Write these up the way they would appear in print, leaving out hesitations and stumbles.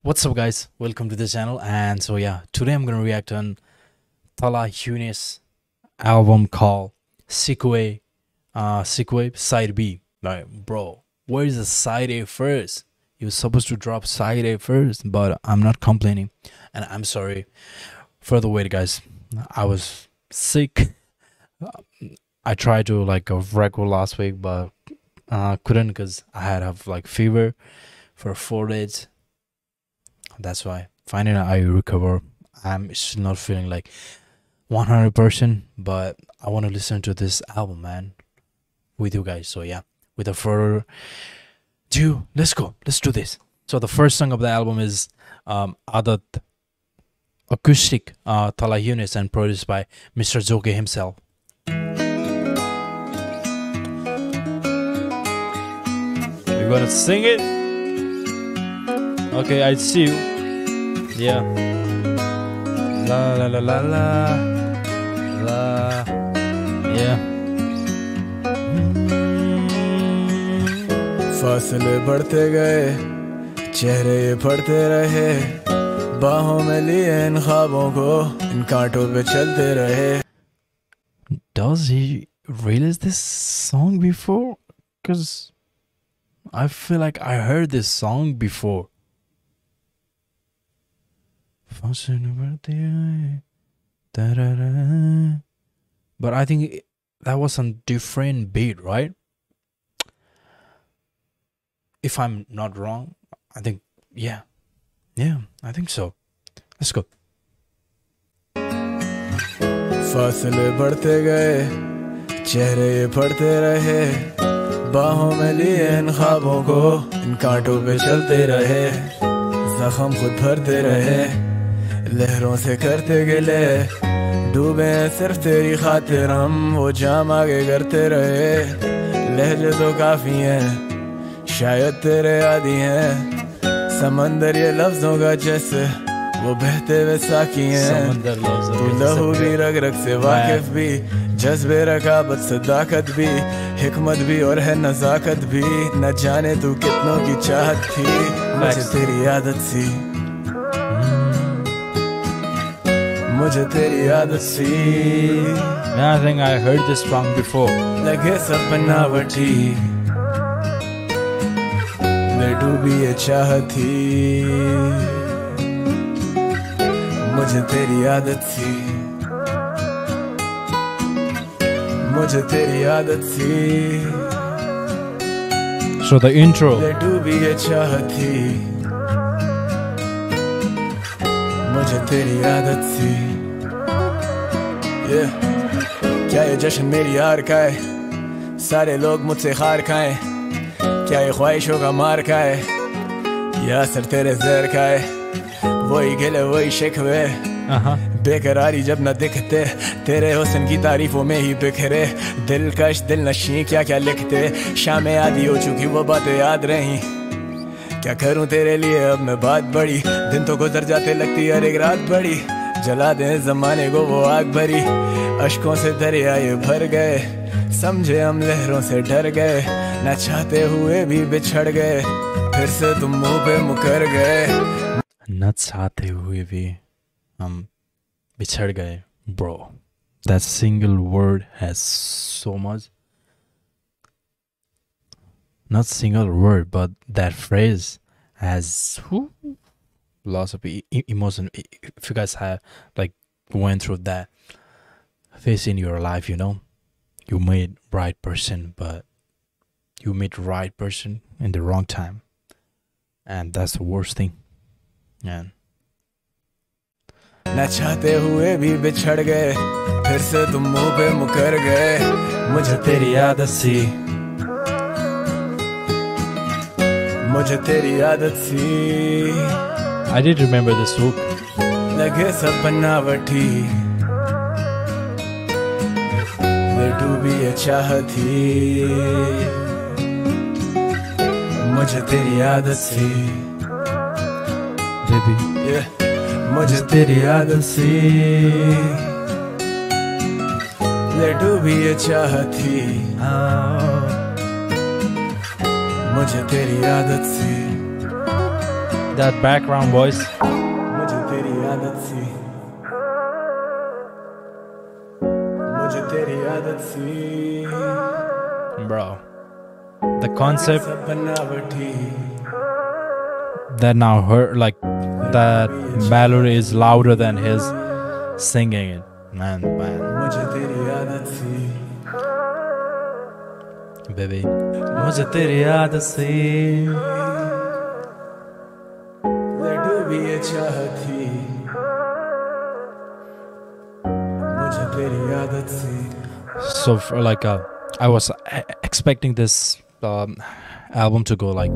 What's up, guys? Welcome to the channel. And so yeah, today I'm gonna react on Tala Yunis album called Sikwe, Side B. Like, bro, where is the side A first? You're supposed to drop side A first, but I'm not complaining, and I'm sorry for the wait, guys. I was sick. I tried to like record last week, but couldn't because I had have like fever for 4 days. That's why finally I recover. I'm still not feeling like 100%, but I want to listen to this album, man, with you guys. So yeah, without further ado, let's go. Let's do this. So the first song of the album is Adat Acoustic, Tala Yunis, and produced by Mr. Zoke himself. We're gonna sing it. Okay, I see you. Yeah. La la la la la la. Yeah. फासले बढ़ते गए, चेहरे ये पड़ते रहे, बाहों में लिए इन ख्वाबों को, इन कांटों पे चलते रहे. Does he release this song before? Because I feel like I heard this song before. But I think that was a different beat, right? If I'm not wrong, I think, yeah, I think so. Let's go. फासले बढ़ते गए, चेहरे ये पड़ते रहे, बाहों में लिए इन ख्वाबों को, इन कांटों पे चलते रहे, जख्म खुद भरते रहे, लहरों से करते गिले, डूबे हैं सिर्फ तेरी खातिर हम, वो जाम आगे करते रहे, लहजे तो काफी हैं, शायद तेरे आदि हैं, समंदर ये लफ्जों का जैसे वो बहते हुए साकी हैं, तू लहू भी रग रग से वाकिफ भी, जज्बे रकाबत सदाकत भी, हिकमत भी और है नजाकत भी, न जाने तू कितनों की चाहत थी, मुझे तेरी आदत सी, मुझे तेरी आदत सी. I think I heard this song before. लगे सब बनावटी, मैं डूबी ये चाहती, मुझे तेरी आदत सी, मुझे तेरी आदत सी. So the intro. मैं डूबी ये चाहती, मुझे तेरी आदत सी. क्या ये जश्न मेरी यार का है, सारे लोग मुझसे हार खाएं, क्या ये ख्वाहिशों का मार का है, या असर तेरे जहर का है, वही गिले वही शिकवे, बेकरारी जब न दिखते, तेरे हुस्न की तारीफों में ही बिखरे, दिलकश दिल नशी क्या क्या लिखते, शामें आदि हो चुकी वो बातें याद रही, क्या करूं तेरे लिए अब मैं बात बड़ी, दिन तो गुजर जाते लगती हर एक रात बड़ी, जला दे जमाने को वो आग भरी, अश्कों से दरिया ये भर गए, समझे हम लहरों से डर गए, न चाहते हुए भी बिछड़ गए, फिर से तुम मुंह पे मुकर गए, न चाहते हुए भी हम बिछड़ गए. Bro, that single word has so much, not single word, but that phrase has lots of emotion. If you guys have like went through that phase in your life, you know, you made right person, but you made right person in the wrong time, and that's the worst thing. And न चाहते हुए भी बिछड़ गए, फिर से तुम मुंह पे मुकर गए, मुझे तेरी आदत सी, मुझे तेरी आदत सी. I did remember this hook. लगे सब बनावटी, मैं डूबी ये चाहती, मुझे तेरी आदत सी, Baby, मुझे तेरी आदत सी, ले डूबी ये चाहती, मुझे तेरी आदत सी. that background voice. मुझे तेरी आदत सी, मुझे तेरी आदत सी, Bro, the concept सब बनावटी, that now heard, like that melody is louder than his singing it. Man, मुझे तेरी आदत सी, baby. मुझे तेरी आदत सी. लड्डू भी ये चाहती, मुझे तेरी आदत सी. So for like I was expecting this album to go like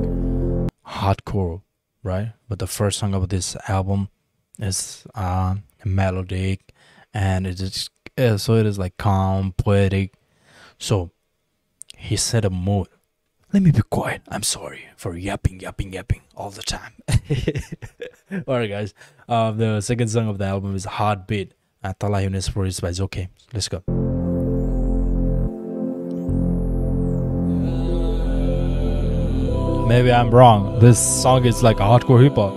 hardcore, right? But the first song of this album is melodic, and it is so it is like calm, poetic. So he set a mood. Let me be quiet. I'm sorry for yapping all the time. Alright, guys. The second song of the album is Heartbeat. Tala Yunus produced by Zoke. Let's go. Maybe I'm wrong. This song is like a hardcore hip hop.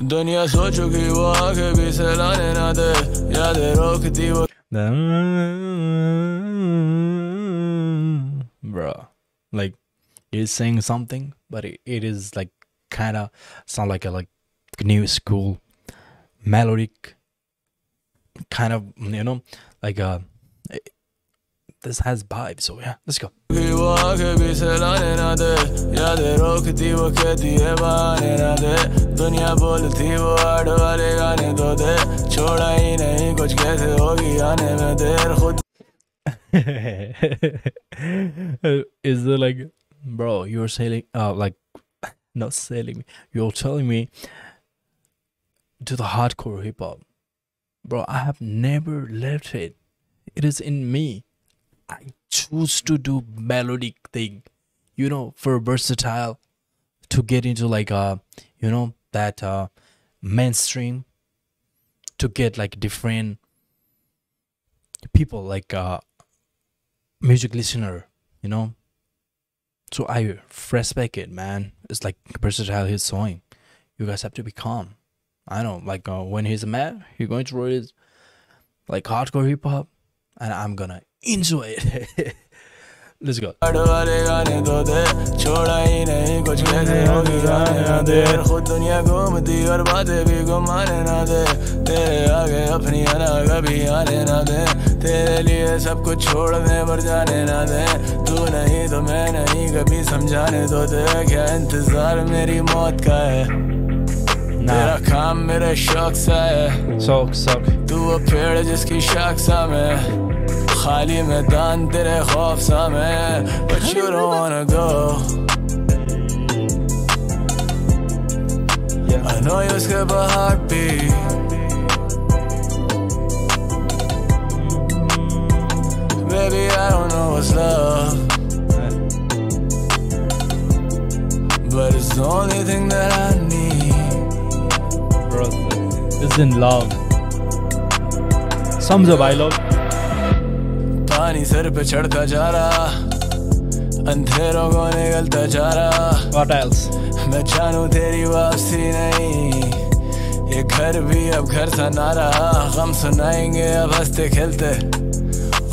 दुनिया सो चुकी वो आगे भी सलाने ना दे, यादें रोकती वो. Bro, like he's saying something, but it is like kind of sound like a like new school melodic kind of, you know, like this has vibes. So yeah, let's go. वो आगे भी सलाने ना दे, यादें रोकती वो कहती है बहाने ना दे, दुनिया बोलती वो आड़ वाले गाने दो दे, छोड़ा ही नहीं कुछ कैसे होगी आने में देर खुद. Is it like, bro, you're saying like not selling me, you're telling me to the hardcore hip hop, bro? I have never left it. It is in me. I choose to do melodic thing, you know, for versatile, to get into like you know, that mainstream, to get like different people, like music listener, you know. So I respect it, man. It's like versatile his song. You guys have to be calm. I know, like when he's mad, he's going to write his like hardcore hip hop, and I'm gonna enjoy it. Let's go. वाले गाने दो दे, छोड़ा ही नहीं कुछ कैसे होगी आने ना दे, खुद दुनिया घूमती और बातें भी घुमाने ना दे, तेरे आगे अपनी अना कभी आने ना दे, तेरे लिए सब कुछ छोड़ने पर जाने ना दे, तू नहीं तो मैं नहीं कभी समझाने दो दे, क्या इंतजार मेरी मौत का है, तेरा काम मेरे शौक सा है, शौक तू वो पेड़ जिसकी शाख सा मैं, खाली मैदान तेरे खौफ सा मैं, but you don't wanna go. I know you skip a heartbeat. Baby, I don't know what's love, but it's the only thing that I need. Bro, it's in love. Sums up I love. पानी sir पे चढ़ता जा रहा, अंधेरों को निकलता जा रहा. What else? मैं जानूं तेरी वापसी नहीं, ये घर भी अब घर सा ना रहा. गम सुनाएंगे अब हंसते खेलते,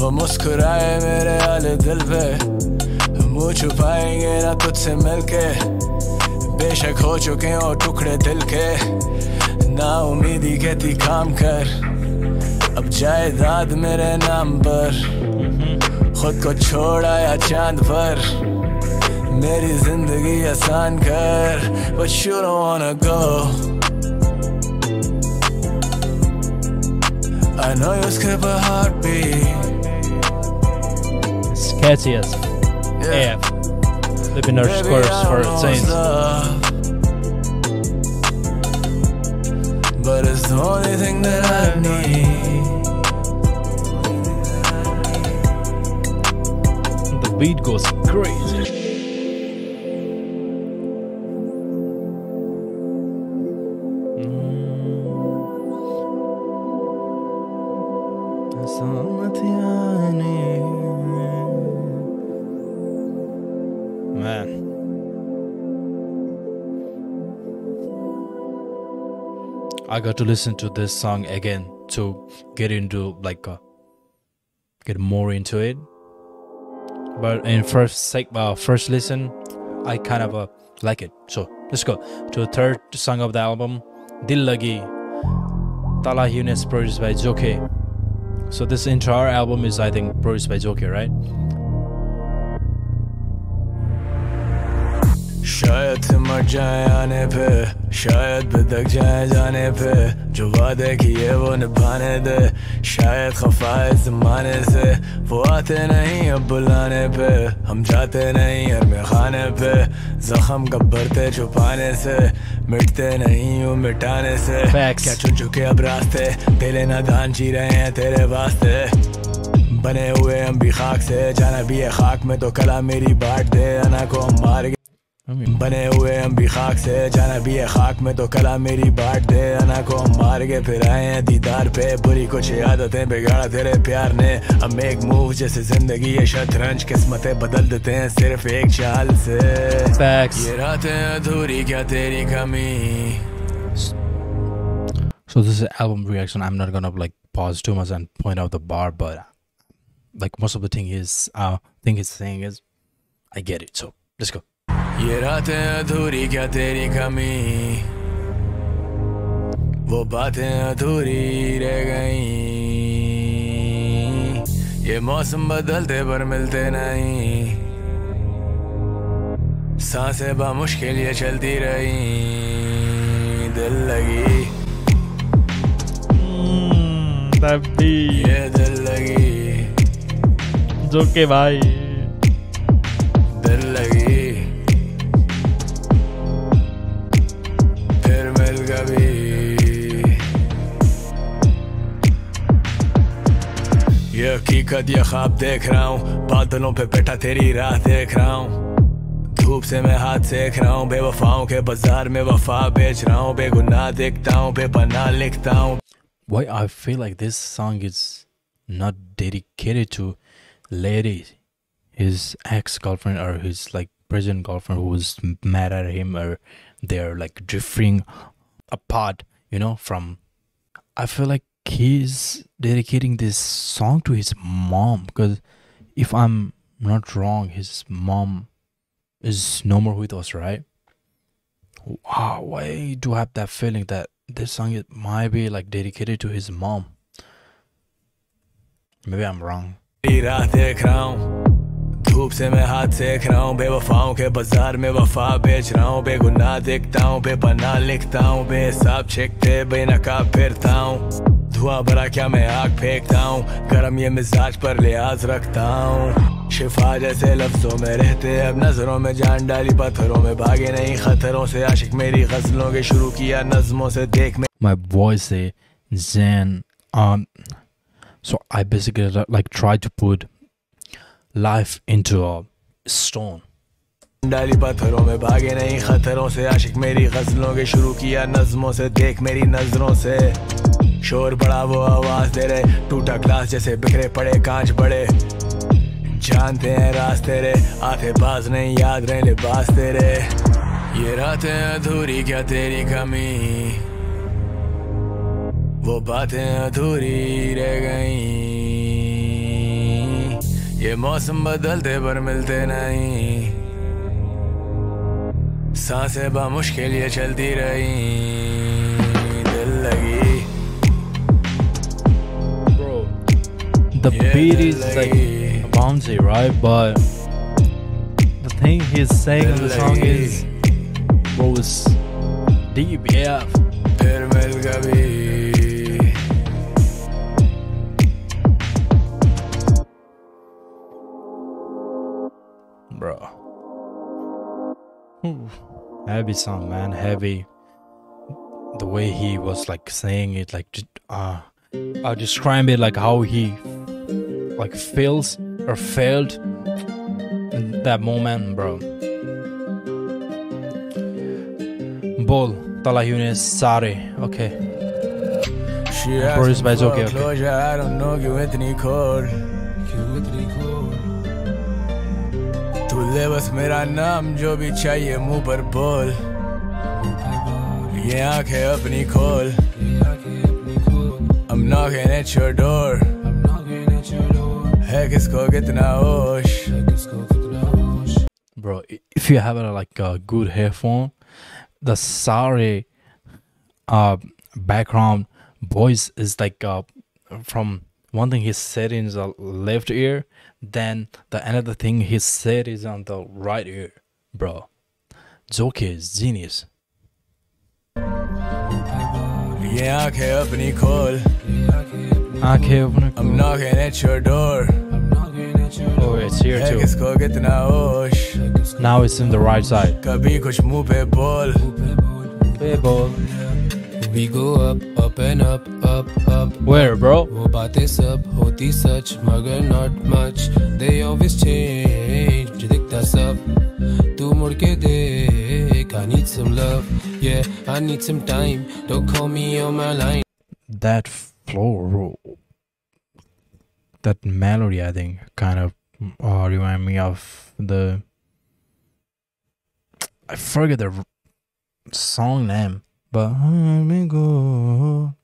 वो मुस्कुराए मेरे आले दिल पे, मुँह छुपाएंगे ना तुझसे मिलके, बेशक हो चुके हो टुकड़े दिल के, ना उम्मीदी कहती काम कर, अब जायदाद मेरे नाम पर, खुद को छोड़ाया चांद पर, मेरी जिंदगी आसान कर, but you don't wanna go. I know you skip a heartbeat. Sketchy as AF. Living our scores for Saints. But it's the only thing that I need. The beat goes crazy. Man, I got to listen to this song again to get into like get more into it. But in first listen, I kind of like it. So let's go to the third song of the album, Dil Lagi, Tala Younes, produced by Joke. So this entire album is, I think, produced by Joke, right? शायद सिमट जाए आने पे, शायद बिदक जाए जाने पे, जो वादे किए वो निभाने दे, शायद खफाए ज़माने से, वो आते नहीं अब बुलाने पे, हम जाते नहीं हर में खाने पे, जख्म कब भरते छुपाने से, मिटते नहीं यूं मिटाने से, क्या चुन चुके अब रास्ते, तेरे नादान जी रहे हैं तेरे वास्ते, बने हुए हम भी खाक से, जाना भी है खाक में तो कला मेरी बांट दे, अना को हम मार गए बने हुए हम भी खाक से, जाना भी है खाक में तो कला मेरी बांट दे, अना को हम मार के फिर आए हैं दीदार पे, बुरी कुछ आदतें बिगाड़ा तेरे प्यार ने, हम एक मूव जैसे जिंदगी है शतरंज, किस्मतें बदल देते हैं सिर्फ एक चाल से, ये रातें अधूरी क्या तेरी कमी. So this is album reaction. I'm not gonna like pause too much and point out the bar, but like most of the thing he's saying is I get it. So let's go. ये रातें अधूरी क्या तेरी कमी, वो बातें अधूरी रह गईं, ये मौसम बदलते पर मिलते नहीं, सांसें बामुश्किल ये चलती रही, दिल लगी ये दिल लगी जोके भाई, दिल लगी ये हकीकत ये ख्वाब देख रहा हूँ, बादलों पे बैठा तेरी राह देख रहा हूँ, धूप से मैं हाथ सेक रहा हूँ, बेवफाओं के बाजार में वफा बेच रहा हूँ, बेगुनाह दिखता हूँ, बेपनाह लिखता हूँ. Why I feel like this song is not dedicated to lady, his ex-girlfriend or his like present girlfriend who was mad at him, or they're like drifting apart, you know, from. I feel like he's dedicating this song to his mom, because if I'm not wrong, his mom is no more with us, right? Wow, why do I have that feeling that this song might be like dedicated to his mom? Maybe I'm wrong. धूप से मैं हाथ सेक रहा हूँ, बेवफाओं के बाजार में वफा बेच रहा हूँ, बेगुनाह दिखता हूँ, बेपनाह लिखता हूँ, बेहिसाब छिकते बेनकाब फिरता हूँ, धुआं भरा क्या मैं आग फेंकता हूँ, गरम ये मिजाज पर लिहाज रखता हूँ, शिफा जैसे लफ्जों में रहते अब नजरों में जान डाली पत्थरों में, भागे नहीं खतरों से, आशिक मेरी गजलों के शुरू किया नज़मों से, देख my voice say Zen. So I basically like try to put life into a stone. डाली पत्थरों में, भागे नहीं खतरों से, आशिक मेरी गजलों के शुरू किया नज़मों से, देख मेरी नजरों से, शोर बड़ा वो आवाज दे रहे, टूटा ग्लास जैसे बिखरे पड़े कांच बड़े, जानते हैं राज तेरे, आते बाज नहीं याद रहे लिबास तेरे, ये रातें अधूरी क्या तेरी कमी, वो बातें अधूरी रह गईं, ये मौसम बदलते पर मिलते नहीं, सांसें बामुश्किल ये चलती रही, दिल लगी. Bro, the beat is like bouncy, right? But the thing he's saying in the song is, bro, it's deep, yeah. फिर मिल कभी bro. Heavy song, man, heavy. The way he was like saying it, like I'll describe it like how he like feels or felt in that moment, bro. Bol, Tala Younes, Sare, okay. Produced by Joke, okay. I don't know you इतनी खोल, तू ले बस मेरा नाम, जो भी चाहिए मुंह पर बोल, ये आंखें अपनी खोल, I'm knocking at your door. है किसको कितना होश. Bro, if you have a good headphone, the sorry background voice is from one thing he said in the left ear, then the another thing he said is on the right ear. Bro, Zoke is genius. ये आंखें अपनी खोल. आंखें I'm knocking at your door. Oh, it's here है too. किसको कितना होश. Now it's in the right side. कभी कुछ मुंह पे बोल. We go up, up and up, up, up. Where, bro? वो बातें सब होती सच मगर not much. They always change, मुझे दिखता सब. तू मुड़ के देख, I need some love. Yeah, I need some time. Don't call me on my line. That flow, that melody, I think, kind of remind me of the. I forget the song name, but let me go.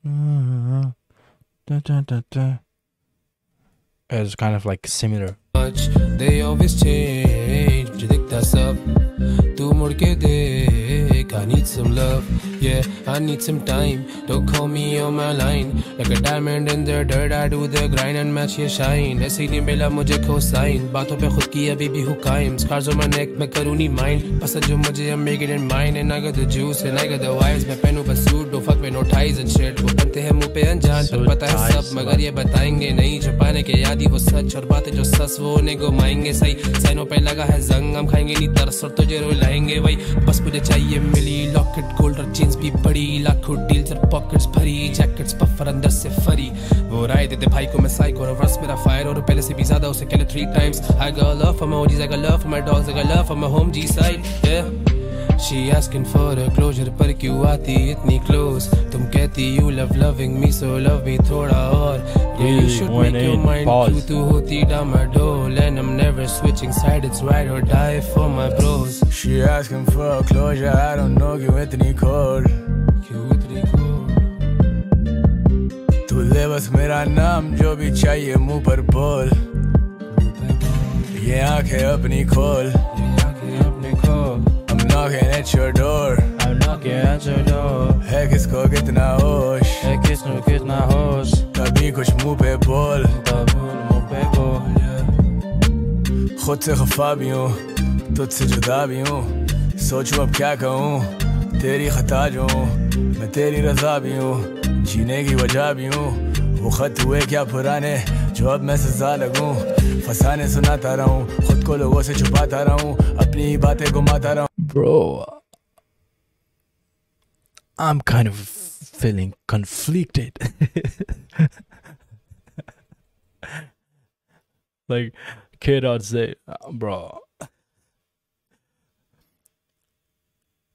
It's kind of like similar. Much. They always change, मुझे दिखता सब. तू मुड़ के देख, I need some love. Yeah, I need some time. Don't call me on my line. Like a diamond in the dirt, I do the grind and match your shine. ऐसे ही नहीं मिला मुझे cosign. बातों पे खुद की अभी भी हूँ कायम. Scars on my neck, मैं करूँ नहीं mind. पसंद जो मुझे, I'm making it mine. And I got the juice and I got the vibes. मैं पहनूँ बस suit, don't fuck with no ties and shit. वो बनते हैं मुँह पे अनजान, पर पता है सब मगर ये बताएंगे नहीं. छुपाने के याद ही वो सच और बातें जो सस वो उन्हें घुमाएंगे सही. साइनों पे लगा है जंग, हम खाएंगे नहीं तरस और तुझे रुलाएंगे वही. बस मुझे चाहिए मिली लॉकेट गोल्ड और चेन्स भी बड़ी. लाखों डील्स और पॉकेट्स भरी. जैकेट्स पफर अंदर से फरी. वो राय देते भाई को मैं साइको और वर्स मेरा फायर और पहले से भी ज्यादा उसे कहले 3 times. I got love for my OGs, I got love for my dogs, I got love for my home G side. Yeah. She asking for a closure पर क्यों आती इतनी close. तुम कहती you love loving me so love me थोड़ा और. Yeah, you should make your mind क्यों तू होती डामाडोल. And I'm never switching sides, it's ride or die for my bros. She asking for a closure, I don't know क्यों इतनी cold. क्यों इतनी cold. तू ले बस मेरा नाम जो भी चाहिए मुंह पर बोल. ये आंखें अपनी खोल. I'm knocking at your door. I'm knocking at your door. है किसको कितना होश. है किसको कितना होश. कभी कुछ मुंह पे बोल. मुंह पे बोल. खुद से खफा भी हूँ, तुझसे जुदा भी हूँ. सोचूं अब क्या कहूँ, तेरी खता जो हूँ. मैं तेरी रजा भी हूँ, जीने की वजह भी हूँ. वो खत हुए क्या पुराने जो अब मैं सजा लगूं. फसाने सुनाता रहूं, खुद को लोगों से छुपाता रहूं. अपनी ही बातें घुमाता रहूं. Bro, I'm kind of feeling conflicted. Like, K-Dot say, bro.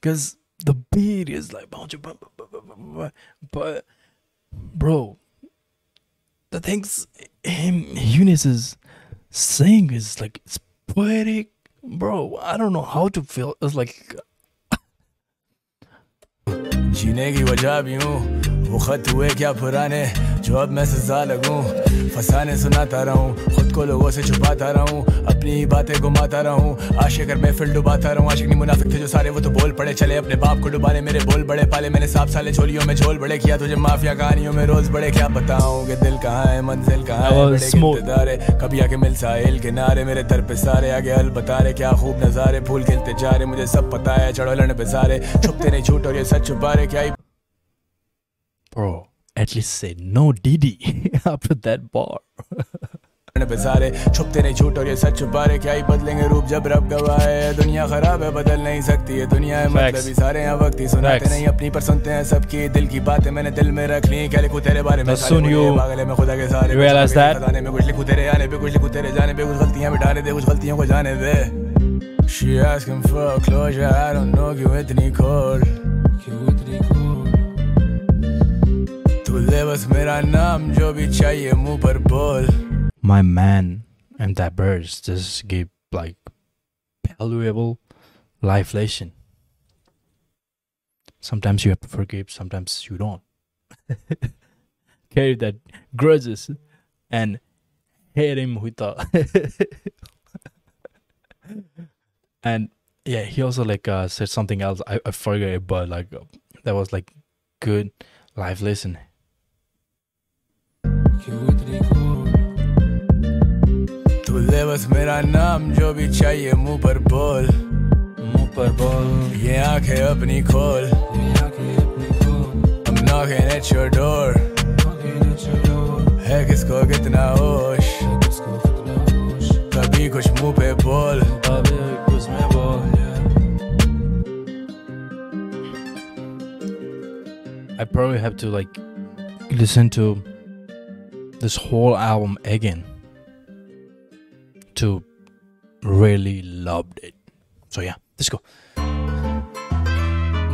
Because the beat is like, but, bro, the things Eunice is saying is like, it's poetic. Bro, I don't know how to feel. It's like जीने की वजह भी हूँ. वो खत हुए क्या पुराने जो अब मैं सजा लगूं. फसाने सुनाता रहूं, खुद को लोगों से छुपाता रहूं. अपनी ही बातें घुमाता रहूं. आशिक कर महफिल डुबाता रहूं. आशिक नहीं मुनाफिक थे जो सारे वो तो बोल पड़े. चले अपने बाप को डुबाने, मेरे बोल बड़े पाले. मैंने 7 साले झोलियों में झोल बड़े किया. तुझे माफिया कहानियों में रोज बड़े. क्या बताऊं कि दिल कहाँ है मंजिल कहाँ है. बड़े किरदार है कभी आके मिल साहिल किनारे. मेरे दर पे सारे आगे हल बता रहे. क्या खूब नजारे फूल खिलते जा रहे. मुझे सब पता है चढ़ो लड़ने पे सारे. छुपते नहीं झूठ और ये सच छुपा रहे. क्या bro, at least say no Diddy after that bar. सारे छुपते नहीं झूठ और ये सच छुपा रहे. क्या ही बदलेंगे रूप जब रब गवाए. दुनिया खराब है बदल नहीं सकती है. दुनिया है मतलब ही सारे यहाँ वक्त ही सुनाते नहीं अपनी पर सुनते हैं सबकी दिल की बातें. मैंने दिल में रख ली. क्या लिखूं तेरे बारे में. Soon you मैं खुदा के सारे realize that में कुछ लिखूं तेरे आने पे, कुछ लिखूं तेरे जाने पे. कुछ गलतियां मिटाने दे, कुछ गलतियों को जाने दे. She asking for a closure, I don't know क्यों इतनी cold. तू ले बस मेरा नाम जो भी चाहिए मुंह पर बोल. My man and that birds just give like valuable life lesson. Sometimes you have to forgive, sometimes you don't. carried that grudges and hit him with the and yeah, he also like said something else. I forget it, but like that was like good life lesson. तू ले बस मेरा नाम जो भी चाहिए मुंह पर बोल ये आंखें अपनी खोल I'm knocking at your door है किसको कितना होश कभी कुछ मुंह पे बोल I probably have to like listen to this whole album again to really loved it. So yeah, let's go.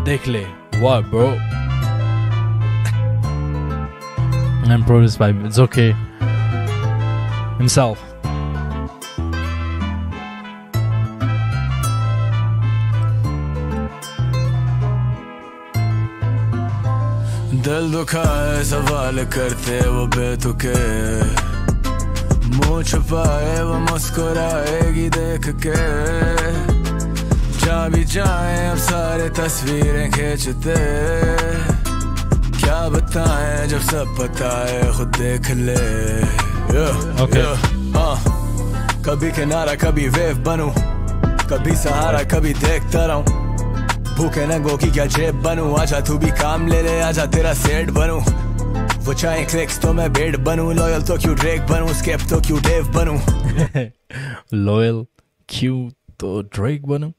Dekh le, what bro? And produced by It's Okay himself. दिल दुखाए सवाल करते वो बेतुके मुंह छुपाए वो मुस्कुराएगी देख के जहाँ भी जाए अब सारे तस्वीरें खींचते क्या बताएं जब सब पता है खुद देख ले कभी किनारा कभी वेव बनूं कभी सहारा कभी देखता रहूं भूखे नंगों की क्या जेब बनूं आजा तू भी काम ले ले आजा तेरा सेट बनूं वो चाहे क्लिक्स तो मैं बेड बनूं लॉयल तो क्यों ड्रेक बनूं स्केप तो क्यों डेव बनूं लॉयल क्यों तो ड्रेक बनूं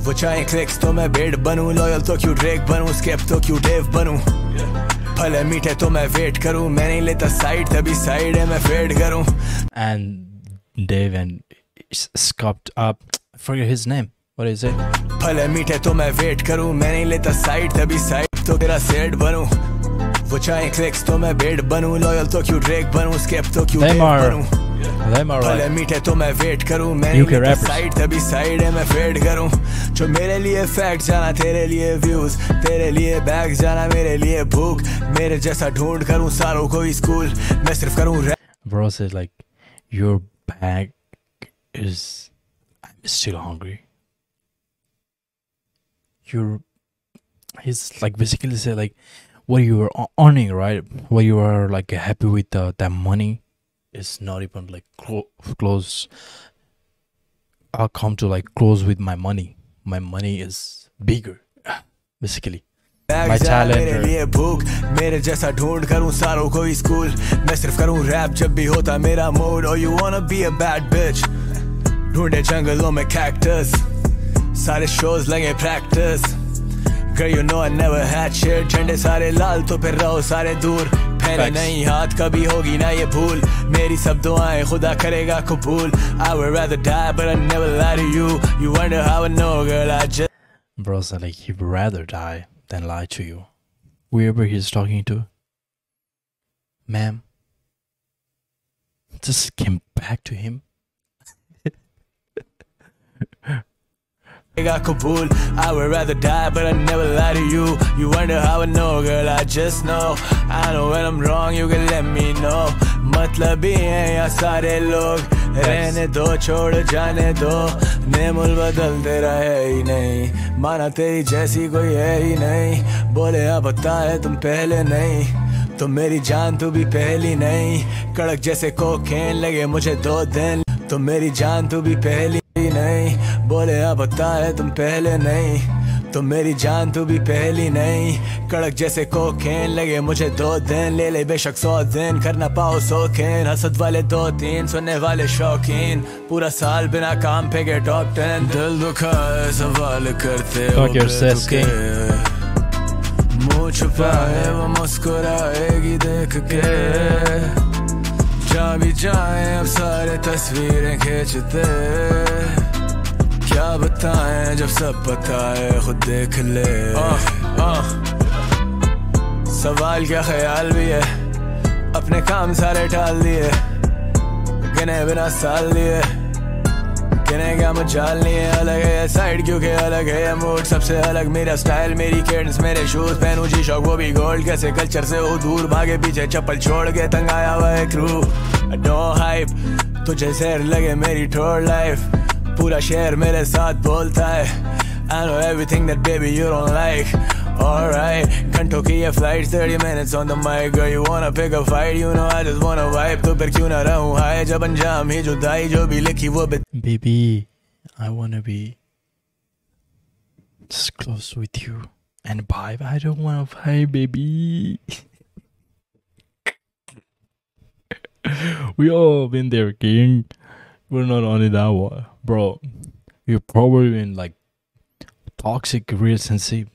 वो चाहे क्लिक्स तो मैं बेड बनूं लॉयल तो क्यों ड्रेक बनूं स्केप तो क्यों डेव बनूं भले मीठे तो मैं वेट करूं मैं नहीं लेता साइड तभी साइड है मैं फेड करूं and Dave and sculpt up I forget his name. What is it? भले मीठे तो मैं वेट करूं मैं नहीं लेता साइड तभी साइड तो तेरा सेट बनूं वो चाहे क्लिक्स तो मैं बेड बनूं लॉयल तो क्यों ड्रेक बनूं स्केप तो क्यों डेव बनूं भले मीठे तो मैं वेट करूं मैं नहीं लेता साइड तभी साइड है मैं फेड करूं जो मेरे लिए फैक्ट जाना तेरे लिए व्यूज तेरे लिए बैग जाना मेरे लिए भूख मेरे जैसा ढूंढ करूं सारों को स्कूल मैं सिर्फ करूं Bro says like your bag is I'm still hungry. He's like basically say like what you were earning, right? What you are like happy with that money is not even like close. I'll come to like close with my money. My money is bigger, basically. My talent. मेरे लिए भूख मेरे जैसा ढूंढ करूं सारों को school मैं सिर्फ करूं रैप जब भी होता मेरा मूड और you wanna be a bad bitch ढूंढे जंगलों में cactus सारे shows लगे practice Girl you know I never had shit झंडे सारे लाल तो फिर रहो सारे दूर फैले नहीं हाथ कभी होगी ना ये भूल मेरी सब दुआएं खुदा करेगा कबूल I would rather die but I never lie to you You wonder how I know girl I just Bro said like he'd rather die than lie to you. Whoever he's talking to, ma'am, just came back to him. Kabul. I would rather die, but I never lie to you. You wonder how I know, girl, I just know. I know when I'm wrong, you can let me know. मतलबी हैं या सारे लोग रहने दो छोड़ जाने दो नेमुल बदलते रहे ही नहीं माना तेरी जैसी कोई है ही नहीं बोले अब पता है तुम पहले नहीं तो मेरी जान तू भी पहली नहीं कड़क जैसे कोकेन लगे मुझे 2 दिन तो मेरी जान तू भी पहली नहीं बोले अब पता है तुम पहले नहीं तो मेरी जान तू भी पहली नहीं कड़क जैसे कोकेन लगे मुझे 2 दिन ले ले बेशक 100 दिन करना पाओ शौकीन हसद वाले 2-3 सुनने वाले शौकीन पूरा साल बिना काम पे गए टॉप 10 दिल दुखा है सवाल करते मुँह छुपाए वो मुस्कुराएगी देख के जहाँ भी जाए अब सारे तस्वीरें खींचते क्या बताएं जब सब पता है खुद देख ले सवाल क्या ख्याल भी है अपने काम सारे टाल दिए गिने बिना साल लिए गिने क्या मचाल नहीं है अलग है साइड क्योंकि अलग है मूड सबसे अलग मेरा स्टाइल मेरी केडेंस मेरे शूज पहनू जी शौक वो भी गोल्ड कैसे कल्चर से हो दूर भागे पीछे चप्पल छोड़ के तंग आया हुआ है क्रू नो हाइप तुझे शहर लगे मेरी ठोर लाइफ पूरा शहर मेरे साथ बोलता है I know everything that baby you don't like Alright, घंटों की ये flight 30 minutes on the mic Girl you wanna pick a fight You know I just wanna vibe तो फिर क्यों ना रहूं high जब अंजाम ही जुदाई जो भी लिखी वो Baby, I wanna be just close with you and vibe. I don't wanna vibe, baby. We all been there, king. We're not only that one, bro. You're probably in like toxic relationship.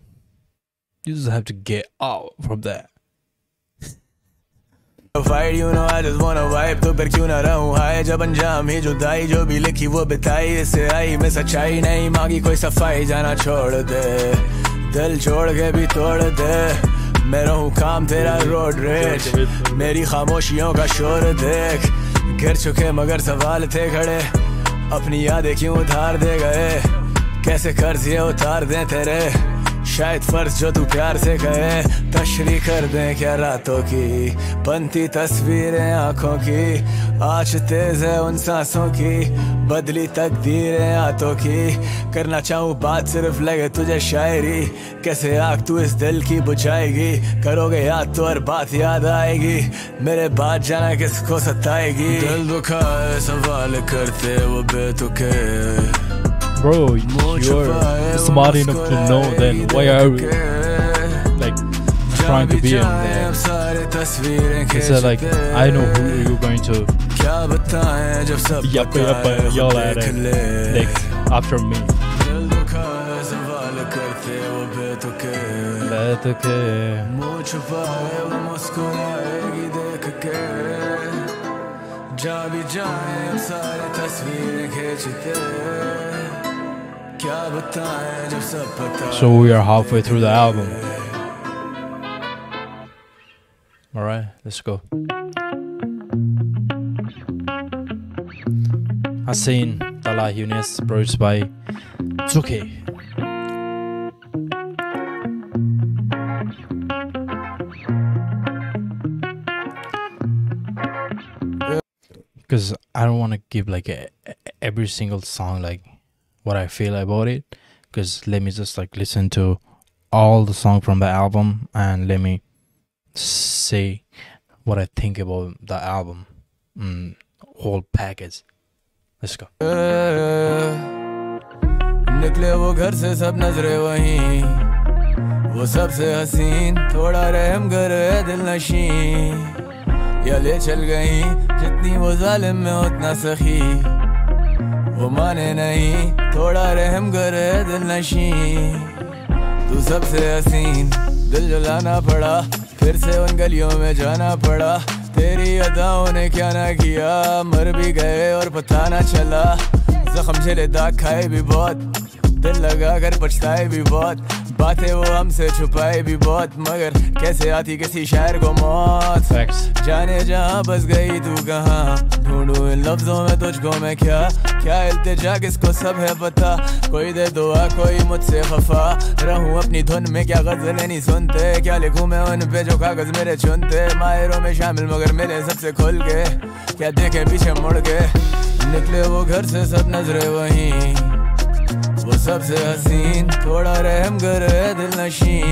You just have to get out from that. Fight, you know I just wanna vibe तो फिर क्यों ना रहूं high जब अंजाम ही जुदाई जो भी लिखी वो बिताई इससे आई मैं सच्चाई नहीं मांगी कोई सफाई जाना छोड़ दे दिल छोड़ के भी तोड़ दे मैं रहूं काम तेरा रोड रेज मेरी खामोशियों का शोर देख गिर चुके मगर सवाल थे खड़े अपनी यादें क्यों उधार दे गए कैसे कर्ज ये उतार दें तेरे शायद फर्ज जो तू प्यार से कहे तशरी कर दें क्या रातों की बनती तस्वीरें आंखों की आज तेज है उन सांसों की बदली तकदीरें हाथों की करना चाहूँ बात सिर्फ लगे तुझे शायरी कैसे आग तू इस दिल की बुझाएगी करोगे याद तो हर बात याद आएगी मेरे बाद जाना किसको सताएगी दिल दुखा है सवाल करते वो बेतुके Bro, you're smart enough to know then why are we like trying to be on there? It's like I know who you're going to yell at it next after me. So we are halfway through the album. Alright, let's go. Haseen, Tala Yunus, produced by Zuki. Because I don't want to give like every single song like what I feel about it, because let me just like listen to all the songs from the album and let me say what I think about the album, whole package. Let's go. निकले वो घर से सब नजरे वहीं वो सबसे हसीन थोड़ा रहम करे दिल नशीं या ले चल गई जितनी वो जालिम में उतना सखी वो माने नहीं थोड़ा रहम करे दिल नशीं तू सबसे हसीन दिल जलाना पड़ा फिर से उन गलियों में जाना पड़ा तेरी अदाओं ने क्या ना किया मर भी गए और पता ना चला जख्म झेले दाग खाए भी बहुत दिल लगा कर पछताए भी बहुत बातें वो हमसे छुपाए भी बहुत मगर कैसे आती किसी शायर को मौत जाने जहाँ बस गई तू कहाँ ढूंढूं इन लफ्जों में तुझको मैं क्या इल्तिजा किसको सब है पता कोई दे दुआ कोई मुझसे खफा रहूं अपनी धुन में क्या गज़लें नहीं सुनते क्या लिखूं मैं उन पे जो कागज मेरे चुनते मायरों में शामिल मगर मेरे सबसे खुल के क्या देखे पीछे मुड़ के निकले वो घर से सब नजरे वहीं वो सबसे हसीन थोड़ा रहम करे दिल नशीं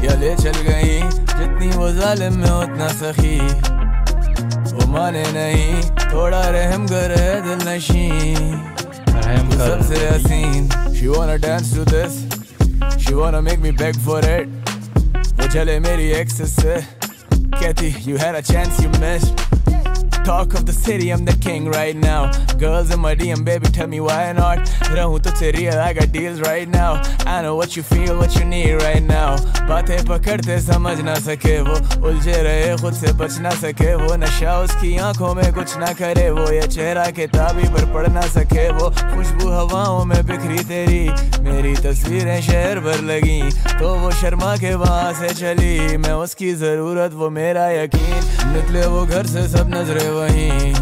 या ले चल गई जितनी वो जालिम में उतना सखी वो माने नहीं थोड़ा रहम करे दिल नशीं वो सबसे हसीन She wanna dance to this She wanna make me beg for it वो चले मेरी एक्सेस से कहती you had a chance you missed Talk of the city, I'm the king right now Girls in my DM, baby, tell me why not रहूं तुझसे real, I got deals right now I know what you feel, what you need right now बातें पकड़ते समझ ना सके वो उलझे रहे खुद से बच ना सके वो नशा उसकी आंखों में कुछ ना करे वो ये चेहरा किताबी पर पढ़ ना सके वो खुशबू हवाओं में बिखरी तेरी मेरी तस्वीरें शहर भर लगी तो वो शर्मा के वहाँ से चली मैं उसकी ज़रूरत वो मेरा यकीन निकले वो घर से सब नजरे वहीं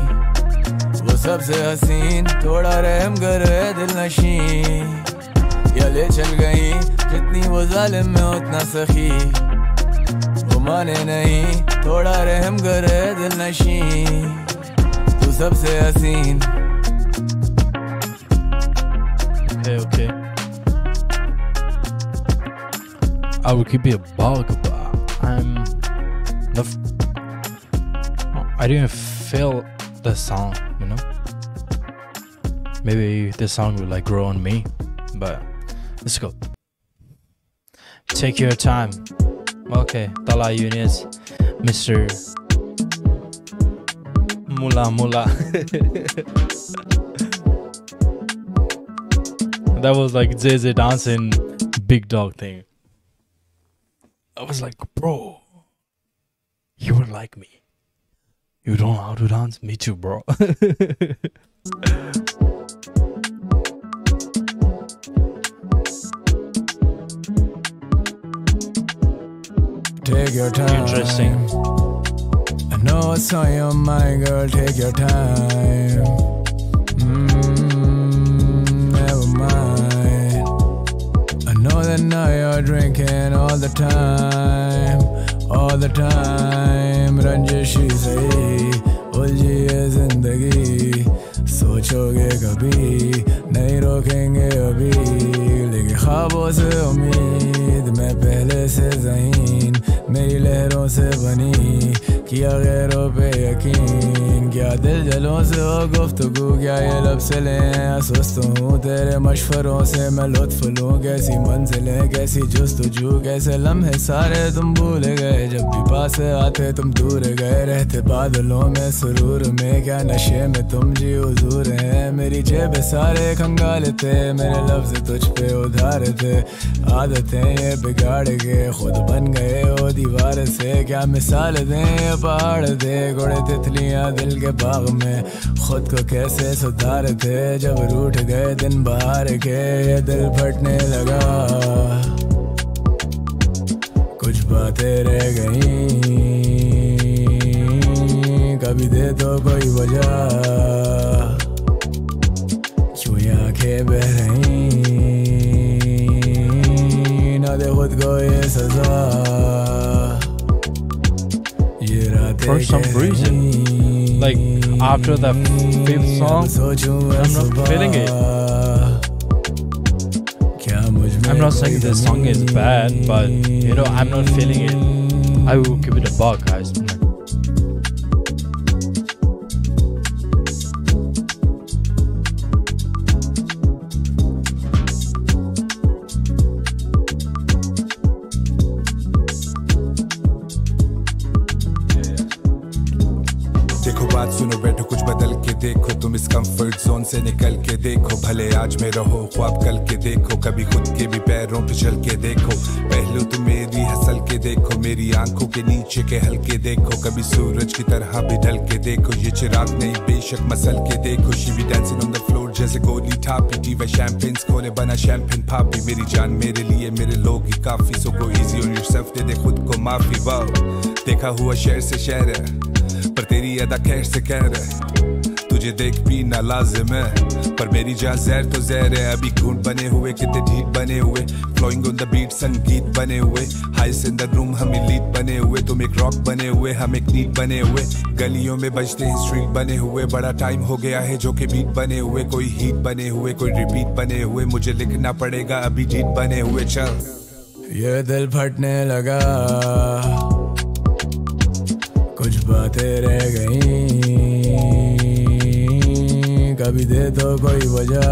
वो सबसे हसीन थोड़ा रहम करे दिल नशीं या ले चल गई जितनी वो जालिम में उतना सखी वो माने नहीं थोड़ा रहम करे दिल नशीं तू सबसे हसीन Okay. I will keep it a bug, but I didn't feel the song, you know. Maybe this song will like grow on me, but let's go. Take your time. Okay, Tala Yunus, Mr. Mula Mula. That was like Zay dancing big dog thing. I was like, bro, you were like me. You don't know how to dance? Me too, bro. Take your time. Interesting. I know what's on your mind, girl. Take your time. Never mind. I know that now you're drinking all the time, all the time. रंजिशी सही उलझी है जिंदगी सोचोगे कभी नहीं रोकेंगे अभी लेके ख्वाबों से उम्मीद मैं पहले से ज़हीन मेरी लहरों से बनी किया गैरों पे यकीन क्या दिल जलों से हो गुफ्तगू क्या ये लब से लें सुस्त हूँ तेरे मशवरों से मैं लुत्फ लूँ कैसी मंजिलें कैसी जुस्तजू कैसे लम्हे सारे तुम भूल गए जब भी पास आते तुम दूर गए रहते बादलों में सुरूर में क्या नशे में तुम जी हुजूर हैं मेरी जेब सारे खंगाल थे मेरे लफ्ज तुझ पे उधार थे आदतें ये बिगाड़ के खुद बन गए हो दीवार से क्या मिसाल दें पहाड़ थे घोड़े तितलियां दिल के बाग में खुद को कैसे सुधार थे जब रूठ गए दिन बाहर के ये दिल फटने लगा कुछ बातें रह गई कभी दे तो कोई वजह क्यों ये आंखें बह रही ना दे खुद को ये सजा For some reason, like after the fifth song, I'm not feeling it. I'm not saying this song is bad, but you know, I'm not feeling it. I will give it a bug, guys. सुनो बैठो कुछ बदल के देखो तुम इस comfort zone से निकल के देखो भले आज में रहो ख्वाब कल के देखो कभी खुद के भी पैरों पे चल के देखो पहलू तुम मेरी हसल के देखो मेरी आंखों के नीचे के हल्के देखो कभी सूरज की तरह भी ढल के देखो ये चिराग नहीं बेशक मसल के देखो she be dancing on the floor जैसे गोली टापी टी वे शैंपेन्स खोले बना शैंपेन पापी मेरी जान मेरे लिए मेरे लोग ही काफी सो गो इजी ऑन योरसेल्फ दे खुद को माफी वाओ देखा हुआ शहर से शहर है पर तेरी अदा खैर से कह रहे तुझे देख पीना लाजिम है पर मेरी जान जहर तो जहर है अभी घूंट बने हुए कितने ढीठ बने हुए फ्लोइंग ऑन द बीट संगीत बने हुए हाइस इन द रूम हम लीड बने हुए तुम एक रॉक बने हुए हम एक नीट बने हुए गलियों में बजते हैं स्ट्रीट बने हुए बड़ा टाइम हो गया है जो कि बीट बने हुए कोई हीट बने हुए कोई रिपीट बने हुए मुझे लिखना पड़ेगा अभी जीत बने हुए चल ये दिल फटने लगा कुछ बातें रह गई कभी दे तो कोई वजह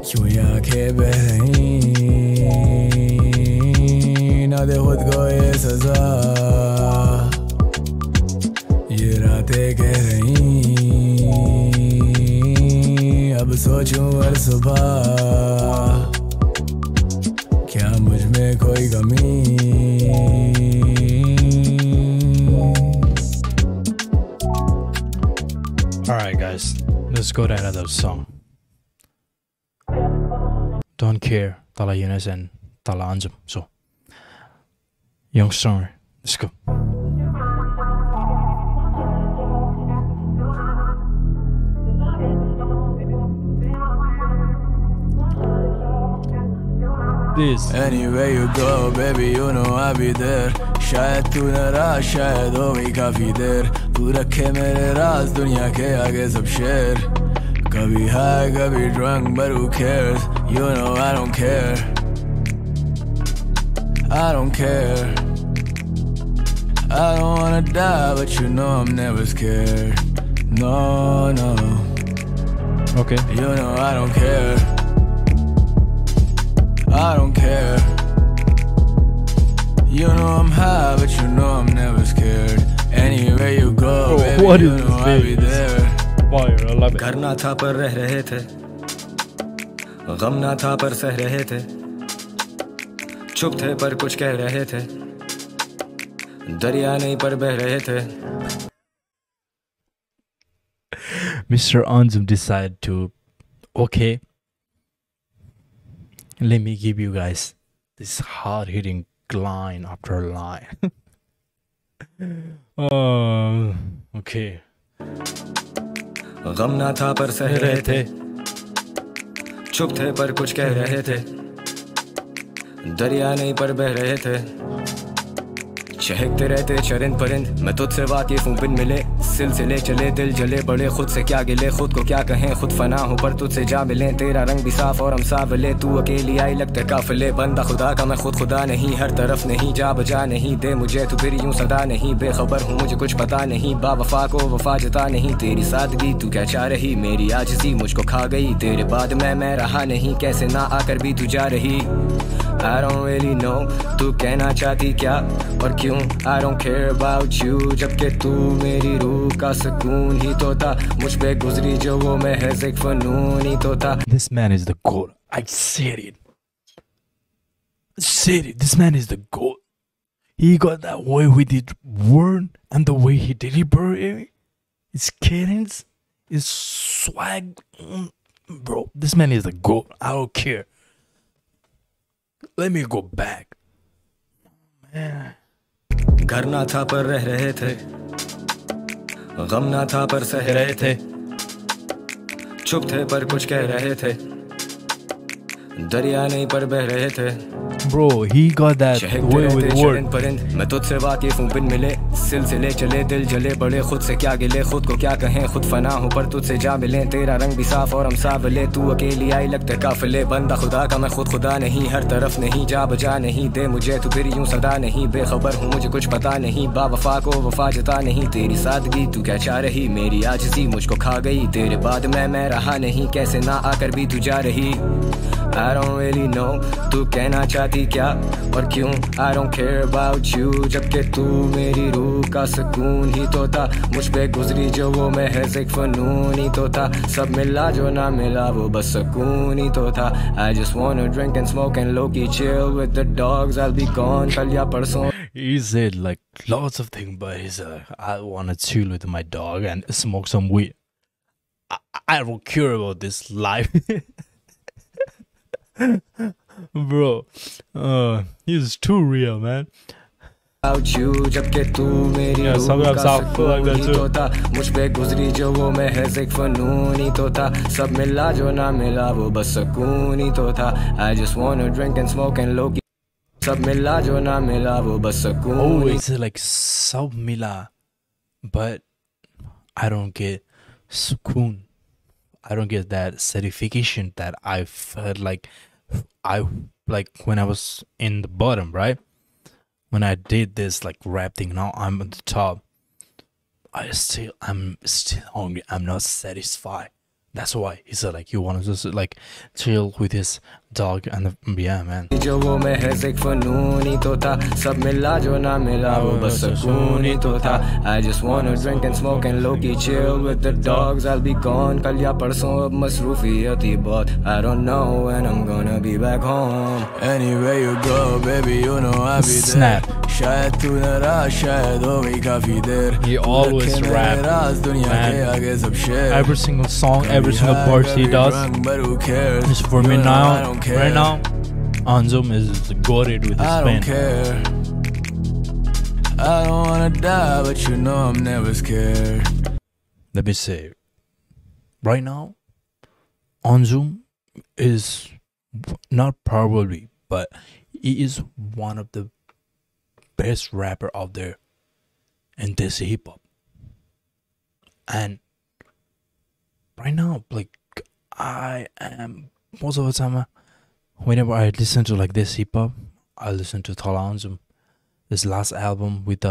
क्यों ये आंखें बह रही ना दे खुद को ये सजा ये रातें कह रही अब सोचूं हर सुबह क्या मुझ में कोई कमी Alright guys, let's go to another song. Don't Care, Tala Yunus and Tala Anjum. So, Young Stronger, let's go. this. Anywhere you go, baby, you know I'll be there. शायद तू नाराज, शायद हो गई काफी देर. तू रखे मेरे राज दुनिया के आगे सब शेर. कभी high, कभी drunk, but who cares? You know I don't care. I don't care. I don't wanna die, but you know I'm never scared. No, no. Okay. You know I don't care. I don't care. You know I'm high, but you know I'm never scared. Anywhere you go, Bro, baby, what you is know I'll be this? there. Fire, I love it. करना था पर रह रहे थे, गम ना था पर सह रहे थे, चुप थे पर कुछ कह रहे थे, दरिया नहीं पर बह रहे थे. Mr. Anzum decided to, okay, let me give you guys this hard-hitting line after line. Okay. गम ना था पर सह रहे थे, चुप थे पर कुछ कह रहे थे, दरिया नहीं पर बह रहे थे, चहकते रहते चरिंद परिंद. मैं तुझसे वाकिफ हूँ बिन मिले, सिलसिले चले दिल जले, बड़े खुद से क्या गिले, खुद को क्या कहें, खुद फना हो पर तुझसे जा मिले. तेरा रंग भी साफ और हम सावले, तू अकेली आई लगते काफिले. बंदा खुदा का मैं खुद खुदा नहीं, हर तरफ नहीं जा बजा नहीं, दे मुझे तू फिर यूं सदा नहीं. बेखबर हूँ मुझे कुछ पता नहीं, बावफा को वफा जता नहीं. तेरी सादगी तू क्या चाह रही, मेरी आजिज़ी मुझको खा गई. तेरे बाद मैं रहा नहीं, कैसे ना आकर भी तू जा रही. I don't really know तू कहना चाहती क्या और क्यों. I don't care about you, जबकि तू मेरी रूह का सुकून ही तो था. मुझ पे गुजरी जो वो महज एक फनून ही तो था. This man is the GOAT. I said it. This man is the GOAT. He got that way with his word and the way he delivered his cadence, his swag. Bro, this man is the GOAT. I don't care. Let me go back. Man. घर ना था पर रह रहे थे, गम ना था पर सह रहे थे, चुप थे पर कुछ कह रहे थे, दरिया नहीं पर बह रहे थे. Bro, he got that way with word. मैं तुझसे वाकिफ हूँ बिन मिले, सिलसिले चले दिल जले, बड़े खुद से क्या गिले, खुद को क्या कहें, खुद फना हो पर तुझसे जा मिले. तेरा रंग भी साफ और हम सावले, तू अकेली आई लगते काफिले. बंदा खुदा का मैं खुद खुदा नहीं, हर तरफ नहीं जा बजा नहीं, दे मुझे तू फिर यूं सदा नहीं. बेखबर हूँ मुझे कुछ पता नहीं, बावफा को वफा जता नहीं. तेरी सादगी तू क्या चाह रही, मेरी आजिज़ी मुझको खा गई. तेरे बाद मैं रहा नहीं, कैसे ना आकर भी तू जा रही. I don't really know तू कहना चाहती क्या और क्यों. I don't care about you, जबकि तू मेरी रूह का सुकून ही तो था. मुझ पे गुजरी जो वो महज एक फनून ही तो था. सब मिला जो ना मिला वो बस सुकून ही तो था. I just wanna drink and smoke and low-key chill with the dogs. I'll be gone कल या परसों. He said like lots of things, but he's I want to chill with my dog and smoke some weed. I don't care about this life. Bro, he's too real, man. जबकि तू मेरी रूह का सुकून ही तो था. मुझ पे गुजरी जो वो महज एक फनून ही तो था. सब मिला जो ना मिला वो बस सुकून ही तो था. I just wanna drink and smoke and low-key. सब मिला जो ना मिला वो बस सुकून. Always like sab mila, but I don't get sukoon. I don't get that certification that I felt like when I was in the bottom, right? When I did this like rap thing, now I'm at the top. I'm still hungry. I'm not satisfied. That's why he said like you want to just like chill with his dog and yeah, man. जो वो महज एक फनून ही तो था. सब मिला जो ना मिला वो बस सुकून ही तो था. I just wanna drink and smoke and low-key chill with the dogs. I'll be gone कल या परसों, अब मसरूफियत ही बहुत. I don't know when I'm gonna be back home. Anywhere you go, baby, you know I'll be there. Snap. शायद तू नाराज, शायद हो गई काफी देर. He always rap, man. Every single song, every single verse he does. Just for me now, right now, Anzum is goated with his pen. I don't care. I don't wanna die, but you know I'm never scared. Let me say, right now, Anzum is not probably, but he is one of the best rapper out there in this hip hop. And right now, like, I am most of the time, whenever I listen to like this hip hop, I listen to Thala Anzum. This last album with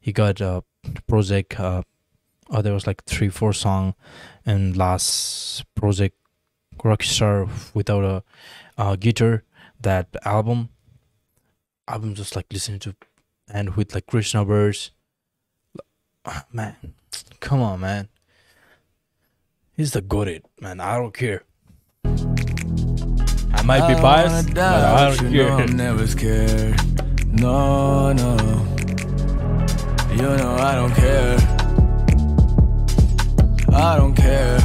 he got a project. There was like 3-4 song, and last project Rockstar without a guitar. That album just like listening to, and with like Krishna verse. Man, come on, man. He's the goated, man. I don't care. I might be biased, but I don't care. I'm never scared. No, no. You know I don't care. I don't care.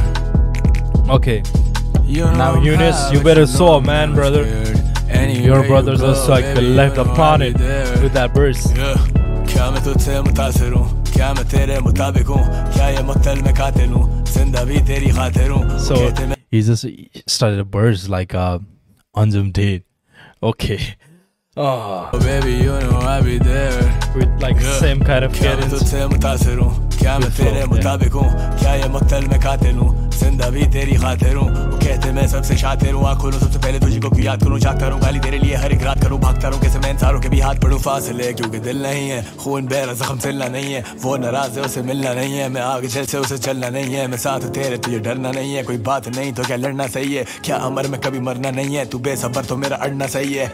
Okay. You know Now, Eunice, you better saw, man, brother. Your brothers also like left the planet with that verse. क्या मैं तुझसे मुतासिर हूँ, क्या मैं तेरे मुताबिक हूँ, क्या ये मुत्तल में कातिल हूँ, जिंदा भी तेरी खातिर हूँ. So he just started a verse like Anzum did. Okay. Oh, baby, you know I'll be there. With like same kind of क्या मैं cadence. तुझसे मुतासिर हूँ, क्या मैं तेरे मुताबिक हूँ, क्या ये मुत्तल में कातिल हूँ, जिंदा भी तेरी खातिर हूँ. वो कहते मैं सबसे शातिर हूँ, आँख खोलूं सबसे पहले तुझी को क्यों याद करूँ, जागता रहूँ गाली तेरे लिए हर एक रात करूँ, भागता रहूँ कैसे मैं इंसानों के भी हाथ पढ़ूँ. फासले क्योंकि दिल नहीं है, खून बह जख्म सिलना नहीं है, वो नाराज है उसे मिलना नहीं है, मैं आगे चल से उसे चलना नहीं है, मैं साथ तेरे तुझे डरना नहीं है, कोई बात नहीं तो क्या लड़ना सही है, क्या अमर में कभी मरना नहीं है, तू बेसबर तो मेरा अड़ना सही है.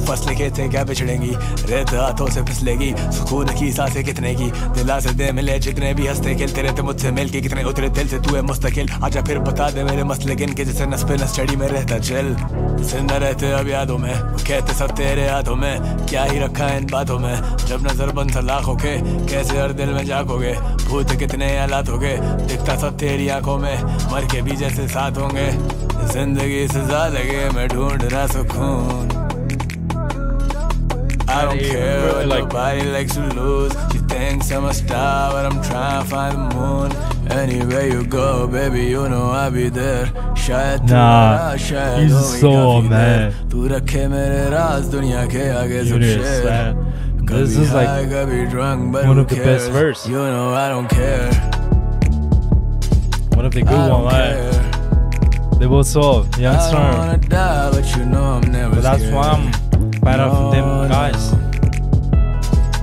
फसलें कहते क्या बिछड़ेंगी, रेत हाथों से फिसलेगी, सुकून की सांसें कितने की, दिला से दे मिले जितने भी हंसते खेलते रहते मुझसे मिल के, कितने उतरे दिल से तू है मुस्तकिल, आजा फिर बता दे मेरे मसले गिन के, जैसे नस पे नस चढ़ी में रहता चल. जिंदा रहते अब यादों में, वो कहते सब तेरे हाथों में, क्या ही रखा है इन बातों में, जब नजर बंद लाखों के, कैसे हर दिल में जागोगे, भूत कितने हालात होगे, दिखता सब तेरी आंखों में, मर के भी जैसे साथ होंगे, जिंदगी सजा लगे मैं ढूंढ रहा सुकून. I don't care what nobody likes to lose. You think I'm a star, but I'm trying to find the moon. Anywhere you go, baby, you know I'll be there. शायद Nah, शायद he's हो so काफी mad. देर. तू रखे मेरे राज दुनिया के आगे सब Eunice, शेर. man. This कभी is like high, कभी drunk, but one who of the cares? best verse. You know I don't care. one of the good I don't one, man. care. They both saw I youngster, don't wanna die, but you know I'm never but that's scared. why I'm fan of them guys.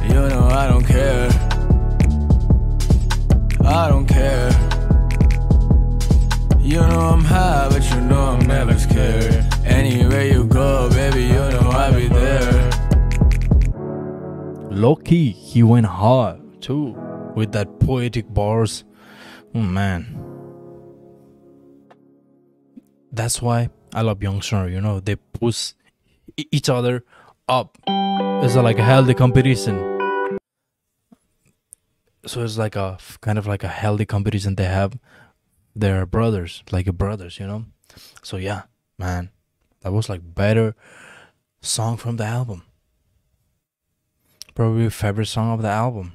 You know I don't care. I don't care. You know I'm high, but you know I'm never scared. Anywhere you go, baby, you know I'll be there. Low key, he went hard too with that poetic bars. Oh man, that's why I love Youngster. You know, they push each other up. It's like a healthy competition. So it's like a kind of like a healthy competition they have. They're brothers, like brothers, you know. So yeah, man, that was like better song from the album. Probably favorite song of the album.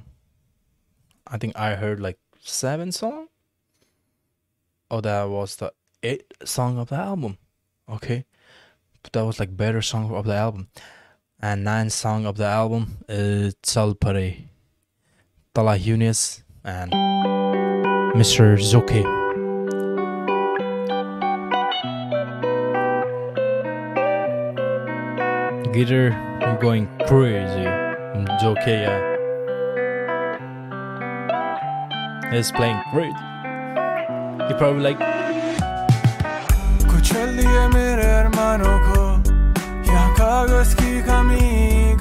I think I heard like 7 songs. Oh, that was the 8th song of the album. Okay, but that was like better song of the album. And 9th song of the album is Chal Pare, Thala Eunice and Mr. Zoke. Guitar going crazy. Zoke, yeah, he's playing great. He probably like कुचल दिए मेरे अरमानों को, यहाँ कागज की कमी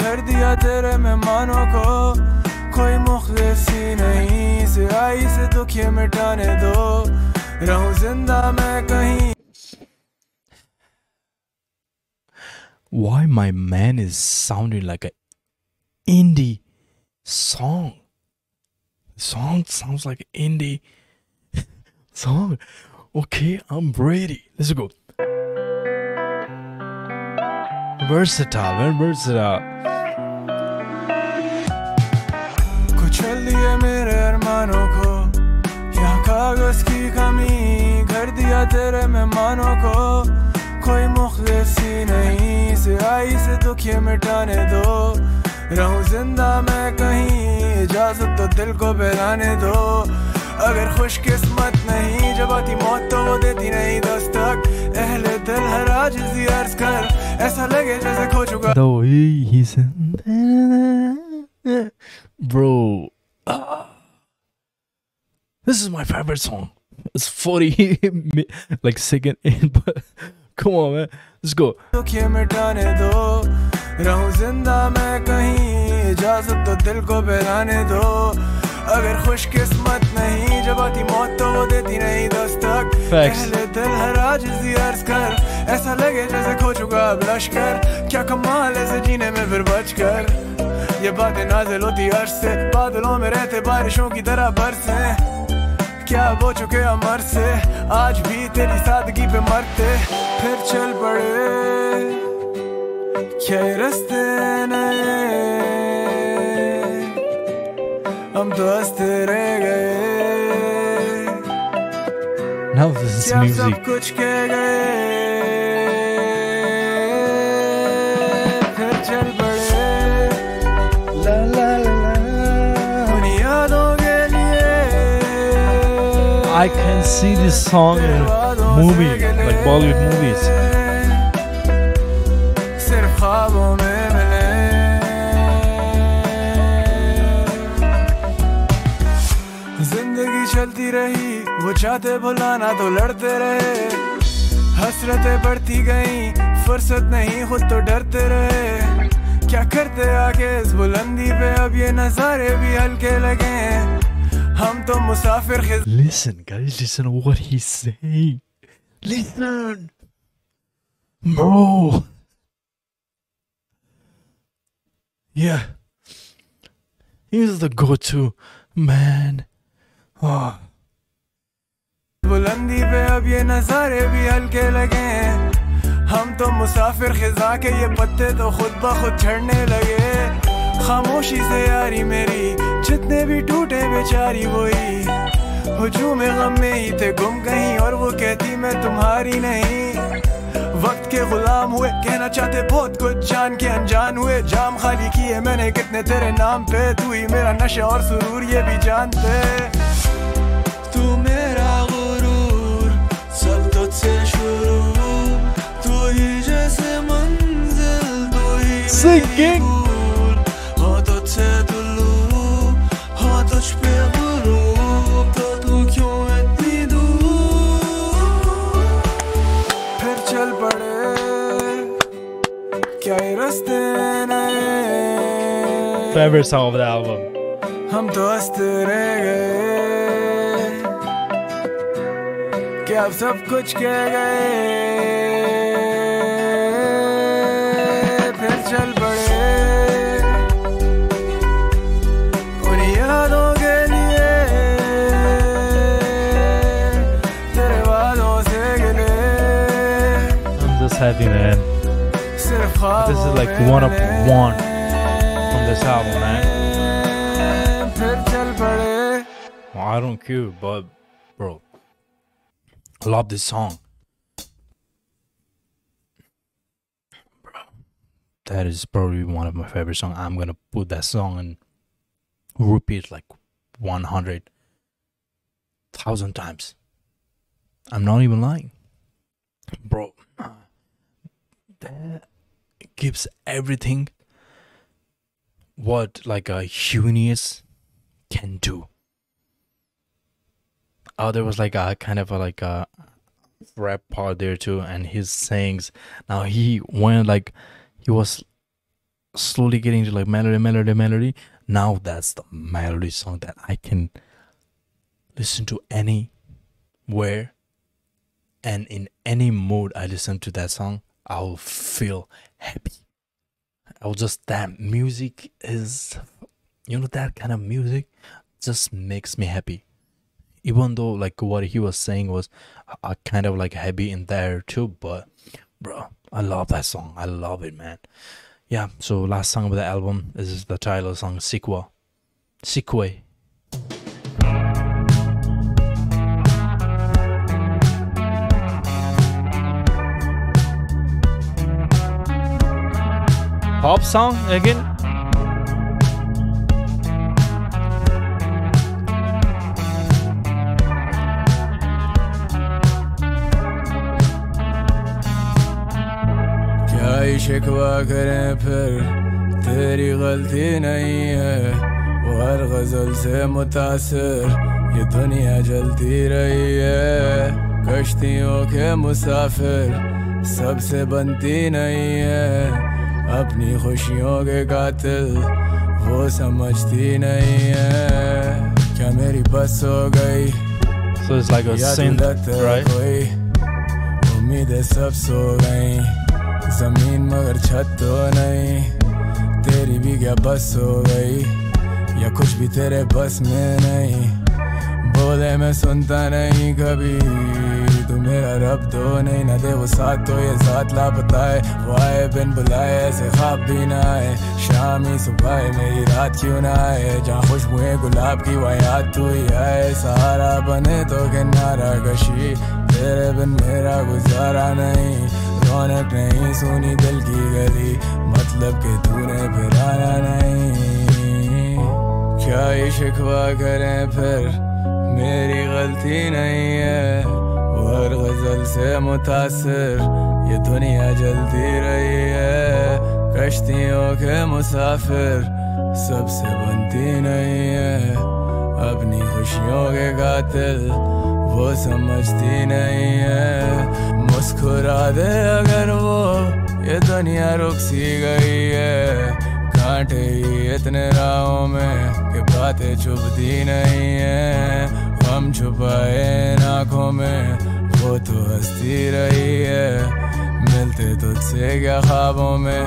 कर दिया तेरे मेहमानों को, कोई मुखलिसी नहीं सियाही से दुख ये मिटाने दो, रहूं जिंदा मैं कहीं. why my man is sounding like a indie song. Song sounds like an indie song. Okay, I'm ready. Let's go. Versatile, very versatile. कुचल दिए मेरे अरमानों को, यहाँ कागज की कमी कर दिया तेरे मेहमानों को, कोई मुखलिसी नहीं सिया जुदाई से दुख ये मिटाने दो, रहूं जिंदा मैं कहीं, इजाजत तो दिल को बहलाने दो। अगर खुशकिस्मत नहीं जब आती मौत तो वो देती नहीं दस्तक, अहले दिल हर आजिज़ी अर्ज कर, ऐसा लगे जैसे खो चुका। The way he said, bro, this is my favorite song. It's 40 like second in, but come on man, let's go. दुख ये मिटाने दो, रहूं जिंदा मैं कहीं, इजाजत तो दिल को बहलाने दो। अगर खुशकिस्मत नहीं जब आती मौत तो वो देती नहीं दस्तक, पहले दिल हर आजिज़ी अर्ज कर, ऐसा लगे जैसे खो चुका अब लश्कर। क्या कमाल ऐसे जीने में फिर बचकर, ये बातें नाज़िल होती अर्श से, बादलों में रहते बारिशों की तरह बरसे। क्या वो चुके अमर से, आज भी तेरी सादगी पे मरते। फिर चल पड़े क्या ये रास्ते नए, हम तो हंसते रह गए। Now this is क्या music. सब कुछ कह गए, फिर चल पड़े ला ला ला उन यादों के लिए। I can see this song in movie, like Bollywood movies. सिर्फ ख्वाबों में मिले, जिंदगी चलती रही, वो चाहते भुलाना तो लड़ते रहे। हसरतें बढ़ती गईं, फुर्सत नहीं खुद तो डरते रहे। क्या करते आगे इस बुलंदी पे, अब ये नजारे भी हल्के लगे। हम तो मुसाफिर Listen guys, listen to what he's saying. Listen, bro. Yeah, he's the go-to man. Oh. बुलंदी पे अब ये नजारे भी हल्के लगे। हम तो मुसाफिर खिजा के, ये पत्ते तो खुद ब खुद झड़ने लगे। खामोशी से यारी मेरी, जितने भी टूटे बेचारी वही। हुजूम गम में ही थे गुम कहीं, और वो कहती मैं तुम्हारी नहीं। वक्त के गुलाम हुए, कहना चाहते बहुत कुछ, जान के अनजान हुए। जाम खाली किए मैंने कितने तेरे नाम पे, तू ही मेरा नशा और सुरूर ये भी जानते। तू मेरा गुरूर, सब तुझसे शुरू, तू ही जैसे मंजिल, तू ही Singing. हो तुझसे तुल्लू, हो तुझ पे गुरूर, तो तू क्यों इतनी दूर। फिर चल पड़े क्या ये रास्ते नए, Favorite song of the album. हम तो हंसते रह गए। क्या अब सब कुछ कह गए, फिर चल पड़े उन यादों के लिए। तेरे वादों से गिले, I'm just happy, man. सिर्फ ख्वाबों This is like में one of मिले। one from this album, man. फिर चल पड़े। Well, I don't care, but bro, I love this song. Bro, that is probably one of my favorite songs. I'm gonna put that song and repeat like 100,000 times. I'm not even lying, bro. That gives everything what like a Hunius can do. Oh, there was like a kind of a like a rap part there too, and his sayings. Now he went like he was slowly getting to like melody. Now that's the melody song that I can listen to anywhere, and in any mood I listen to that song, I will feel happy. I will just, that music is, you know, that kind of music just makes me happy. Even though like what he was saying was kind of like heavy in there too, but bro, I love that song. I love it, man. Yeah, so last song of the album is the title song, Sikwe. pop song again. क्या ही शिकवा करें फिर तेरी गलती नहीं है, वो हर गजल से मुतासिर ये दुनिया जलती रही है। कश्तियों के मुसाफिर सबसे बनती नहीं है, अपनी खुशियों के कातिल वो समझती नहीं है। क्या मेरी बस हो गई So it's like a या synth, दुलत है right? कोई, उम्मीदें सब सो गई, जमीन मगर छत तो नहीं। तेरी भी क्या बस हो गई या कुछ भी तेरे बस में नहीं। बोले मैं सुनता नहीं कभी, तू मेरा रब तो नहीं, ना दे वो साथ तो ये साथ लापता है। वो आए बिन बुलाए ऐसे ख्वाब भी ना आए, शाम ही सुबह मेरी रात क्यों ना आए। जहाँ खुशबुएं गुलाब की वह याद तू ही आए, सहारा बने तो किनारा कशी, तेरे बिन मेरा गुजारा नहीं। रौनक नहीं सुनी दिल की गली, मतलब के तूने फिर आना नहीं। क्या ही शिकवा करें फिर मेरी गलती नहीं है, वो हर गजल से मुतासिर ये दुनिया जलती रही है। कश्तियों के मुसाफिर सबसे बनती नहीं है, अपनी खुशियों के कातिल वो समझती नहीं है। मुस्कुरा दे अगर वो ये दुनिया रुक सी गई है, कांटे ही इतने राहों में कि बातें चुभती नहीं है। हम छुपाए आँखों में वो तो हंसती रही है, मिलते तुझसे क्या ख्वाबों में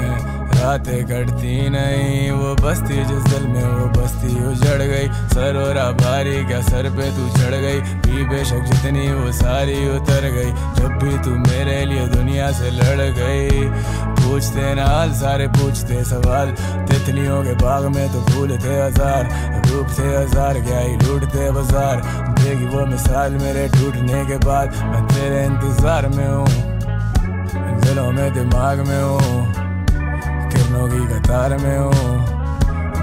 रातें कटती नहीं। वो बस्ती जिस दिल में वो बस्ती उजड़ गई, सरोरा भारी क्या सर पे तू चढ़ गई, भी बेशक जितनी वो सारी उतर गई। जब भी तू मेरे लिए दुनिया से लड़ गई, पूछते ना हाल सारे पूछते सवाल। तितलियों के बाग में तो फूल थे हजार, रूप थे हजार, क्या ही लूटते बाजार। देगी वो मिसाल मेरे टूटने के बाद, मैं तेरे इंतजार में हूँ, दिलों में दिमाग में हूँ, किरणों की कतार में हूँ,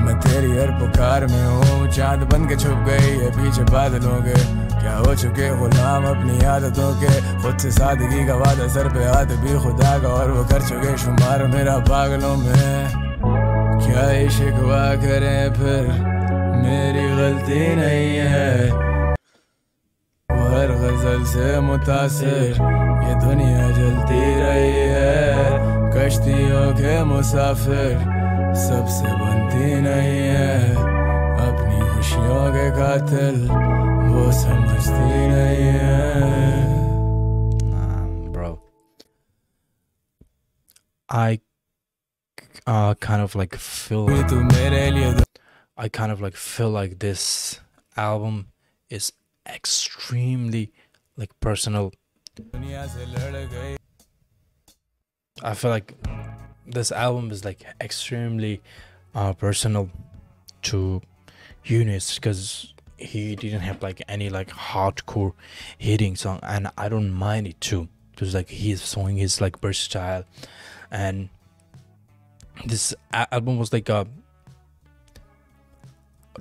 मैं तेरी हर पुकार में हूँ। चांद बन के छुप गई है पीछे बादलों के, क्या हो चुके गुलाम अपनी आदतों के। खुद से सादगी का वादा सर पे हाथ भी खुदा का, और वो कर चुके शुमार मेरा पागलों में। क्या ही शिकवा करें फिर मेरी गलती नहीं है, वो हर गजल से मुतासिर ये दुनिया जलती रही है। कश्तियों के मुसाफिर सबसे बनती नहीं है, अपनी खुशियों के कातिल वो समझती नहीं है। Bro, I kind of like feel तू मेरे लिए I kind of like feel like this album is extremely like personal. दुनिया से लड़ गई। I feel like this album is like extremely personal to Eunice, because he didn't have like any like hardcore hitting song, and I don't mind it too, because like his song is like versatile, and this album was like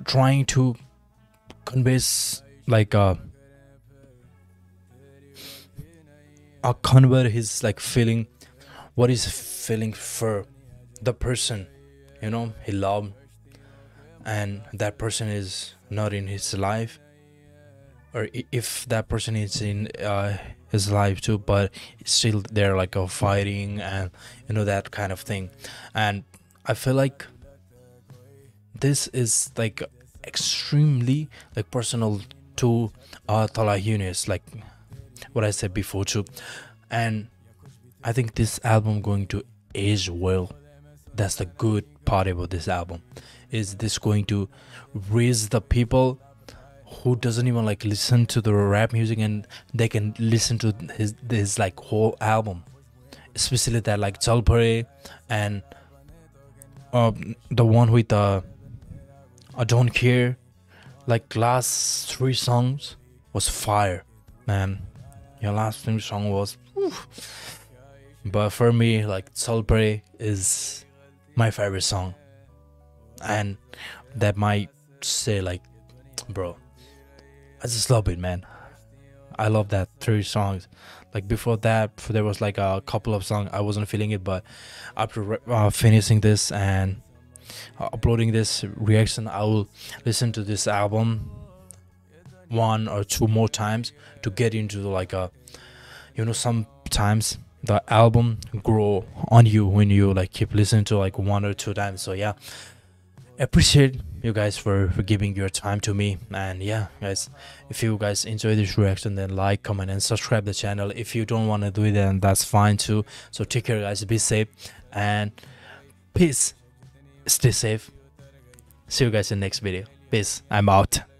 trying to convey like convey his like feeling, what he's feeling for the person, you know, he loved, and that person is not in his life, or if that person is in his life too, but still they're like fighting and you know, that kind of thing. And I feel like this is like extremely like personal to Tala Yunus, like what I said before too. And I think this album going to age well. That's the good part about this album. Is this going to raise the people who doesn't even like listen to the rap music, and they can listen to his like whole album, especially that like Chalpare and the one with I Don't Care. Like last 3 songs was fire, man. Your last 3 song was oof. But for me, like Chalpare is my favorite song. And that might say like, bro, I just love it, man. I love that 3 songs. Like before that, there was like a couple of songs I wasn't feeling it, but after finishing this and uploading this reaction, I will listen to this album 1 or 2 more times to get into like a, you know, sometimes the album grow on you when you like keep listening to like 1 or 2 times. So yeah, appreciate you guys for giving your time to me. And yeah guys, if you guys enjoy this reaction, then like, comment and subscribe the channel. If you don't want to do it, then that's fine too. So take care guys, be safe and peace. Stay safe. See you guys in the next video. Peace. I'm out.